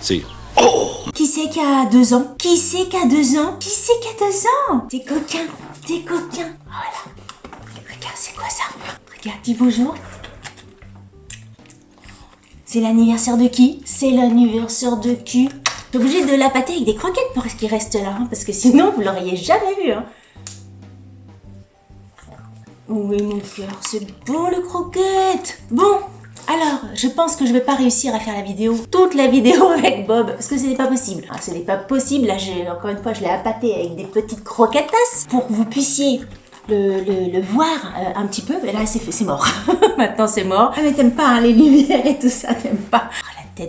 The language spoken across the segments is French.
Si. Oh! Qui c'est qui a 2 ans? Qui c'est qui a 2 ans? Qui c'est qui a 2 ans? T'es coquin, t'es coquin. Voilà. Regarde, c'est quoi ça? Regarde, dis bonjour. C'est l'anniversaire de qui? C'est l'anniversaire de qui? T'es obligé de la pâter avec des croquettes pour qu'il reste là, hein, parce que sinon vous l'auriez jamais vu. Hein. Oui mon cœur, c'est beau le croquette. Bon, alors je pense que je vais pas réussir à faire la vidéo, toute la vidéo avec Bob, parce que ce n'est pas possible. Ah, ce n'est pas possible, là encore une fois je l'ai appâté avec des petites croquettas pour que vous puissiez le voir un petit peu. Mais là c'est mort. Maintenant c'est mort. Ah mais t'aimes pas hein, les lumières et tout ça, t'aimes pas.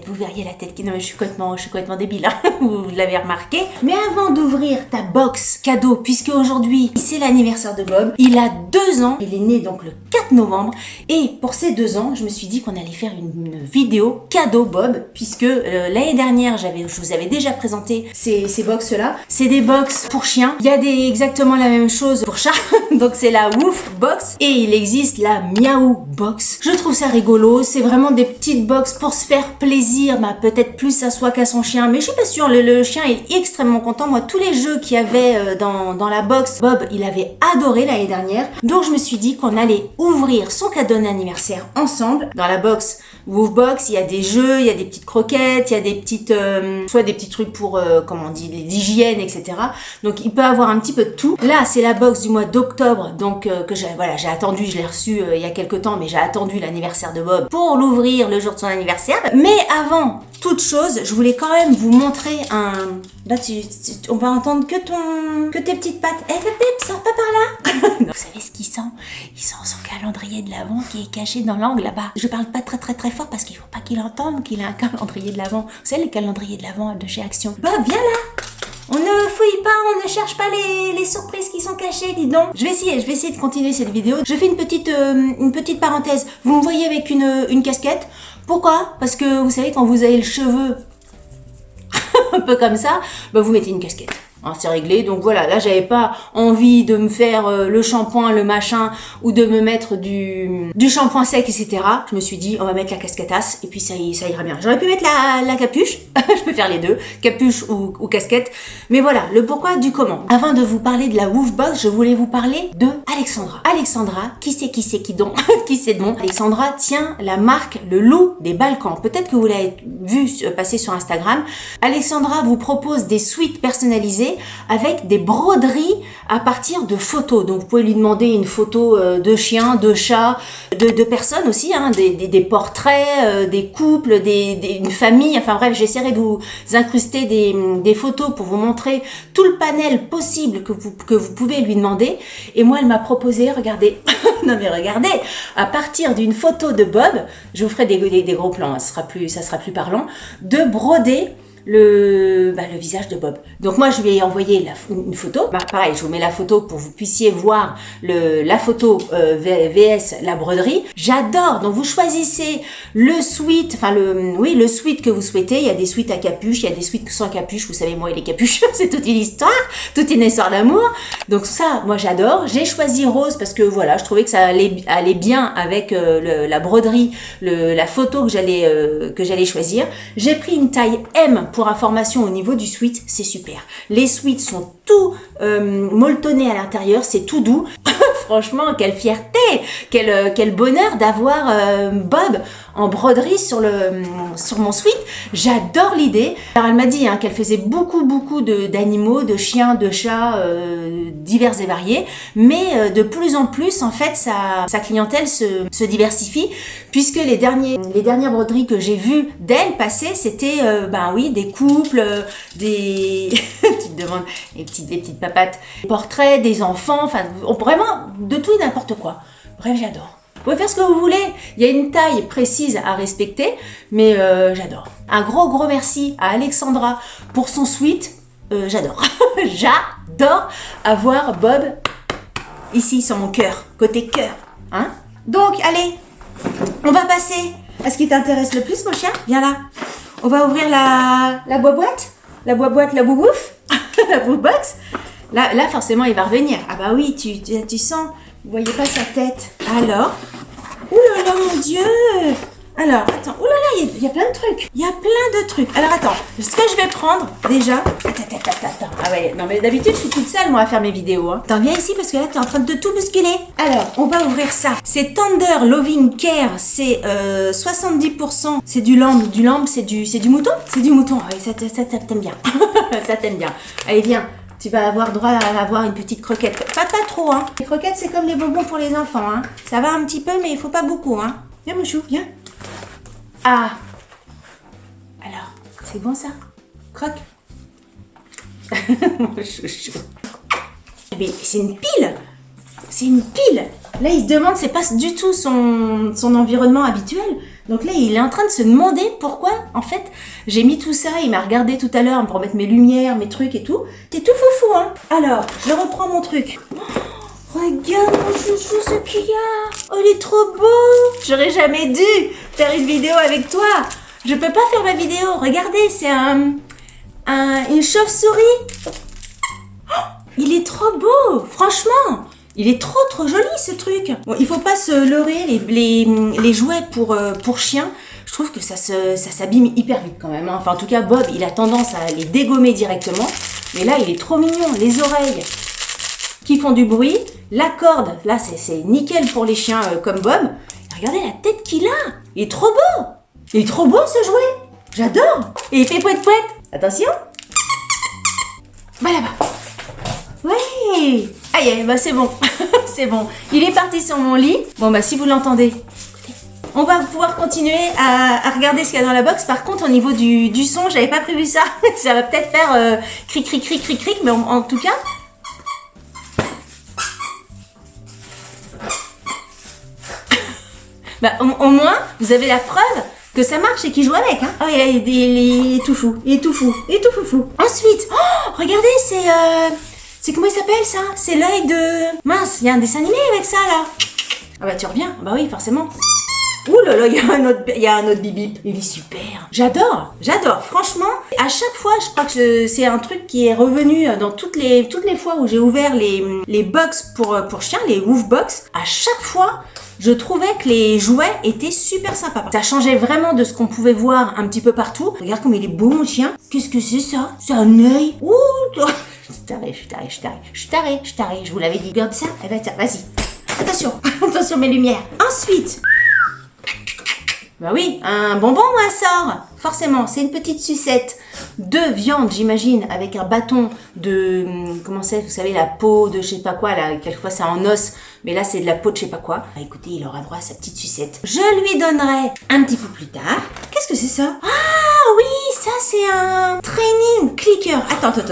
Vous verriez la tête qui... Non mais je suis complètement débile, hein. Vous l'avez remarqué. Mais avant d'ouvrir ta box cadeau, puisque aujourd'hui c'est l'anniversaire de Bob, il a 2 ans, il est né donc le 4 novembre, et pour ces 2 ans, je me suis dit qu'on allait faire une vidéo cadeau Bob, puisque l'année dernière, je vous avais déjà présenté ces box là. C'est des box pour chiens, il y a exactement la même chose pour chat, donc c'est la Woof box, et il existe la Miaou box. Je trouve ça rigolo, c'est vraiment des petites box pour se faire plaisir, bah, peut-être plus à soi qu'à son chien, mais je suis pas sûre, le chien est extrêmement content. Moi, tous les jeux qu'il y avait dans la box, Bob, il avait adoré l'année dernière, donc je me suis dit qu'on allait ouvrir son cadeau d'anniversaire ensemble. Dans la box Woof box, il y a des jeux, il y a des petites croquettes, il y a des petites, soit des petits trucs pour, comment on dit, l'hygiène, etc. Donc il peut avoir un petit peu de tout. Là, c'est la box du mois d'octobre, donc que j'ai attendu, je l'ai reçu il y a quelques temps, mais j'ai attendu l'anniversaire de Bob pour l'ouvrir le jour de son anniversaire. Mais avant toute chose, je voulais quand même vous montrer un... Là, on va entendre que tes petites pattes. Eh, Pépé, sors pas par là. Vous savez ce qu'il sent? Il sent son calendrier de l'Avent qui est caché dans l'angle là-bas. Je parle pas très fort parce qu'il faut pas qu'il entende qu'il a un calendrier de l'Avent. Vous savez, le calendrier de l'Avent de chez Action. Bob, viens là. On ne fouille pas, on ne cherche pas les surprises qui sont cachées, dis donc. Je vais essayer de continuer cette vidéo. Je fais une petite parenthèse. Vous me voyez avec une casquette. Pourquoi? Parce que vous savez, quand vous avez le cheveu un peu comme ça, bah vous mettez une casquette. Hein, c'est réglé, donc voilà, là j'avais pas envie de me faire le shampoing, le machin, ou de me mettre du shampoing sec, etc. Je me suis dit, on va mettre la casquettasse, et puis ça ira bien. J'aurais pu mettre la capuche, je peux faire les deux, capuche ou casquette, mais voilà, le pourquoi du comment. Avant de vous parler de la Woof box, je voulais vous parler de Alexandra. Alexandra, qui c'est donc Alexandra tient la marque Le Loup des Balkans. Peut-être que vous l'avez vu passer sur Instagram. Alexandra vous propose des suites personnalisées avec des broderies à partir de photos. Donc vous pouvez lui demander une photo de chien, de chat, de personnes aussi, hein, des portraits, des couples, une famille. Enfin bref, j'essaierai de vous incruster des photos pour vous montrer tout le panel possible que vous pouvez lui demander. Et moi, elle m'a proposé, regardez, non mais regardez, à partir d'une photo de Bob, je vous ferai des gros plans, hein, ça sera plus parlant, de broder le visage de Bob. Donc moi je lui ai envoyé une photo. Bah, pareil, je vous mets la photo pour que vous puissiez voir la photo VS la broderie. J'adore. Donc vous choisissez le sweat, le sweat que vous souhaitez. Il y a des sweats à capuche, il y a des sweats sans capuche. Vous savez, moi et les capuches, c'est toute une histoire d'amour. Donc ça, moi j'adore. J'ai choisi rose parce que voilà, je trouvais que ça allait bien avec la broderie, la photo que j'allais choisir. J'ai pris une taille M pour information au niveau du sweat, c'est super. Les sweats sont tout molletonnés à l'intérieur, c'est tout doux. Franchement, quelle fierté, quel bonheur d'avoir Bob en broderie sur mon sweat. J'adore l'idée. Alors elle m'a dit qu'elle faisait beaucoup d'animaux, de chiens, de chats, divers et variés, mais de plus en plus en fait sa clientèle se diversifie, puisque les dernières broderies que j'ai vues d'elle passer, c'était des couples, des tu te demandes, les petites papates, des portraits, des enfants, enfin vraiment de tout et n'importe quoi. Bref, j'adore. Vous pouvez faire ce que vous voulez, il y a une taille précise à respecter, mais j'adore. Un gros merci à Alexandra pour son sweat, j'adore. J'adore avoir Bob ici sur mon cœur, côté cœur. Hein? Donc, allez, on va passer à ce qui t'intéresse le plus, mon chien. Viens là. On va ouvrir la boîte, la boubouf, la Woof box. Là, forcément, il va revenir. Ah bah oui, tu sens, vous voyez pas sa tête. Alors, ouh là là, mon Dieu. Alors, attends. Ouh là là, il y a plein de trucs. Il y a plein de trucs. Alors, attends. Ce que je vais prendre, déjà... Attends. Ah ouais, non mais d'habitude, je suis toute seule, moi, à faire mes vidéos. Hein. Attends, viens ici, parce que là, t'es en train de tout bousculer. Alors, on va ouvrir ça. C'est Tender Loving Care. C'est 70%. C'est du lamb. Du lamb, c'est du mouton? C'est du mouton. Ah oui, ça t'aime bien. Ça t'aime bien. Allez, viens. Tu vas avoir droit à avoir une petite croquette. Pas trop, hein. Les croquettes, c'est comme les bonbons pour les enfants, hein. Ça va un petit peu, mais il faut pas beaucoup, hein. Viens, mon chou, viens. Ah. Alors, c'est bon, ça? Croque. Mon chouchou. Mais c'est une pile. C'est une pile. Là, il se demande, c'est pas du tout son environnement habituel. Donc là, il est en train de se demander pourquoi, en fait, j'ai mis tout ça. Il m'a regardé tout à l'heure pour mettre mes lumières, mes trucs et tout. T'es tout foufou, hein. Alors, je reprends mon truc. Oh, regarde mon chouchou, ce qu'il y a. Oh, il est trop beau. J'aurais jamais dû faire une vidéo avec toi. Je peux pas faire ma vidéo. Regardez, c'est une chauve-souris. Oh, il est trop beau, franchement. Il est trop joli ce truc. Bon, il faut pas se leurrer, les jouets pour chiens. Je trouve que ça s'abîme hyper vite quand même. Hein. Enfin, en tout cas, Bob, il a tendance à les dégommer directement. Mais là, il est trop mignon. Les oreilles qui font du bruit. La corde, là, c'est nickel pour les chiens comme Bob. Regardez la tête qu'il a. Il est trop beau. Il est trop beau ce jouet. J'adore. Et il fait pouet-pouet. Attention. Va là-bas. Ouais. Aïe, bah c'est bon. C'est bon. Il est parti sur mon lit. Bon, bah si vous l'entendez, on va pouvoir continuer à regarder ce qu'il y a dans la box. Par contre, au niveau du son, j'avais pas prévu ça. Ça va peut-être faire cric, mais en tout cas... bah, au moins, vous avez la preuve que ça marche et qu'il joue avec. Hein. Oh, il est tout fou. Il est tout fou. Il est tout foufou. Ensuite, oh, regardez, c'est comment il s'appelle ça? C'est l'œil de... Mince, il y a un dessin animé avec ça là. Ah bah tu reviens. Bah oui, forcément. Ouh là là, il y a un autre bip-bip. Il est super. J'adore. Franchement, à chaque fois, je crois que c'est un truc qui est revenu dans toutes les fois où j'ai ouvert les box pour chiens, les Woof Box. À chaque fois, je trouvais que les jouets étaient super sympas. Ça changeait vraiment de ce qu'on pouvait voir un petit peu partout. Regarde comme il est beau mon chien. Qu'est-ce que c'est ça? C'est un œil. Ouh. Je suis tarée, je vous l'avais dit. Regarde ça, eh ben, vas-y. Attention mes lumières. Ensuite, bah oui, un bonbon ou un sort. Forcément, c'est une petite sucette de viande, j'imagine, avec un bâton de... Comment c'est? Vous savez, la peau de je sais pas quoi, là, quelquefois c'est en os, mais là c'est de la peau de je sais pas quoi. Ah, écoutez, il aura droit à sa petite sucette. Je lui donnerai un petit peu plus tard. Qu'est-ce que c'est ça? Ah oui, ça c'est un training clicker. Attends, parce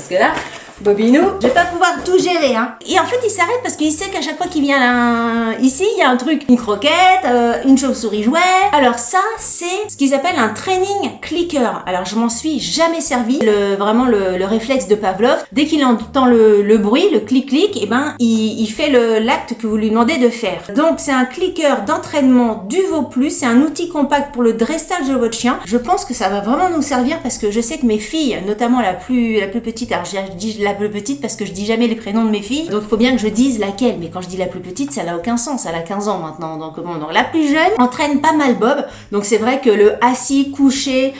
que là... Bobinou, je vais pas pouvoir tout gérer, hein. Et en fait, il s'arrête parce qu'il sait qu'à chaque fois qu'il vient là, ici, il y a un truc, une croquette, une chauve-souris jouet. Alors ça, c'est ce qu'ils appellent un training clicker. Alors je m'en suis jamais servi. Vraiment le réflexe de Pavlov, dès qu'il entend le bruit, le clic-clic, et ben il fait l'acte que vous lui demandez de faire. Donc c'est un clicker d'entraînement du Vauplus. C'est un outil compact pour le dressage de votre chien. Je pense que ça va vraiment nous servir parce que je sais que mes filles, notamment la plus petite, alors je dis la plus petite parce que je dis jamais les prénoms de mes filles, donc il faut bien que je dise laquelle, mais quand je dis la plus petite, ça n'a aucun sens, elle a 15 ans maintenant, donc bon, donc la plus jeune entraîne pas mal Bob, donc c'est vrai que le assis, couché,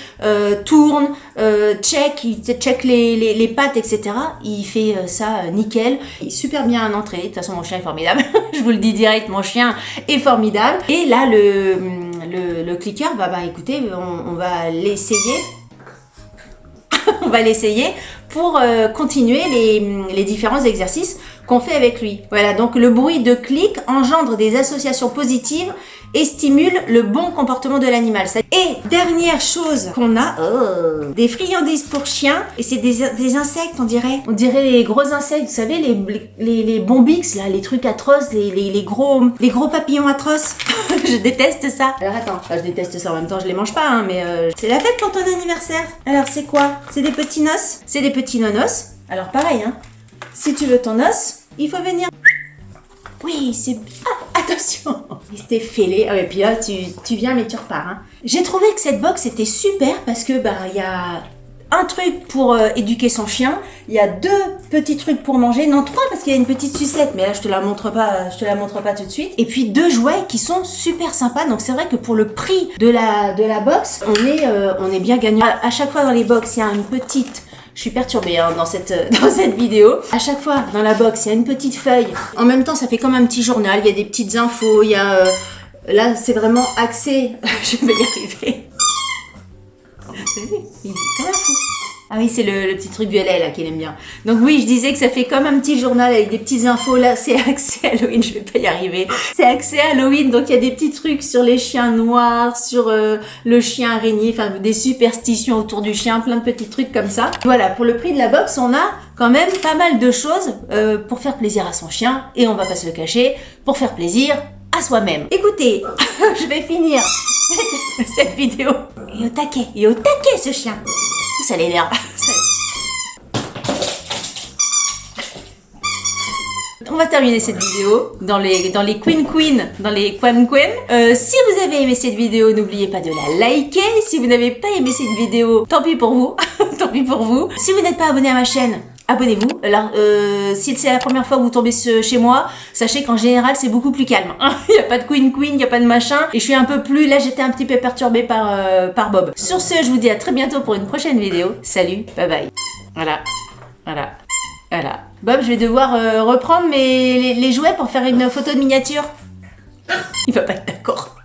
tourne, il check les pattes, etc. Il fait ça nickel, il est super bien entré, de toute façon mon chien est formidable, je vous le dis direct, mon chien est formidable, et là le clicker, bah écoutez, on va l'essayer. On va l'essayer pour continuer les différents exercices qu'on fait avec lui. Voilà, donc le bruit de clic engendre des associations positives et stimule le bon comportement de l'animal. Et dernière chose qu'on a, des friandises pour chiens, et c'est des insectes, on dirait les gros insectes, vous savez, les bombix, là, les trucs atroces, les gros papillons atroces. Je déteste ça. Alors attends, je déteste ça en même temps, je les mange pas, hein, mais c'est la fête pour ton anniversaire. Alors c'est quoi? C'est des petits noces? C'est des petits nonos. Alors pareil, hein, si tu veux ton os, il faut venir... Oui, c'est... Ah, attention. Il s'était fêlé. Ah, et puis là, tu viens, mais tu repars. Hein. J'ai trouvé que cette box était super parce que, il y a un truc pour éduquer son chien. Il y a 2 petits trucs pour manger. Non, 3 parce qu'il y a une petite sucette. Mais là, je te la montre pas tout de suite. Et puis 2 jouets qui sont super sympas. Donc c'est vrai que pour le prix de la box, on est bien gagnant. À chaque fois dans les box, il y a une petite... Je suis perturbée hein, dans cette vidéo. À chaque fois, dans la box, il y a une petite feuille. En même temps, ça fait comme un petit journal. Il y a des petites infos. Il y a... là, c'est vraiment axé. Je vais y arriver. Il est comme un fou. Ah oui, c'est le petit truc violet là qu'il aime bien. Donc oui, je disais que ça fait comme un petit journal avec des petites infos. Là, c'est axé Halloween, je vais pas y arriver. C'est axé Halloween, donc il y a des petits trucs sur les chiens noirs, sur le chien araignée, enfin des superstitions autour du chien, plein de petits trucs comme ça. Voilà, pour le prix de la box, on a quand même pas mal de choses pour faire plaisir à son chien. Et on va pas se le cacher, pour faire plaisir à soi-même. Écoutez, je vais finir cette vidéo. Et au taquet ce chien. Ça l'énerve. On va terminer cette vidéo dans les Queen. Si vous avez aimé cette vidéo, n'oubliez pas de la liker. Si vous n'avez pas aimé cette vidéo, tant pis pour vous. Tant pis pour vous. Si vous n'êtes pas abonné à ma chaîne, abonnez-vous. Alors, si c'est la première fois que vous tombez chez moi, sachez qu'en général, c'est beaucoup plus calme. Il n'y a pas de Queen, il n'y a pas de machin. Et je suis un peu plus... Là, j'étais un petit peu perturbée par Bob. Sur ce, je vous dis à très bientôt pour une prochaine vidéo. Salut, bye bye. Voilà. Bob, je vais devoir reprendre les jouets pour faire une photo de miniature. Il va pas être d'accord.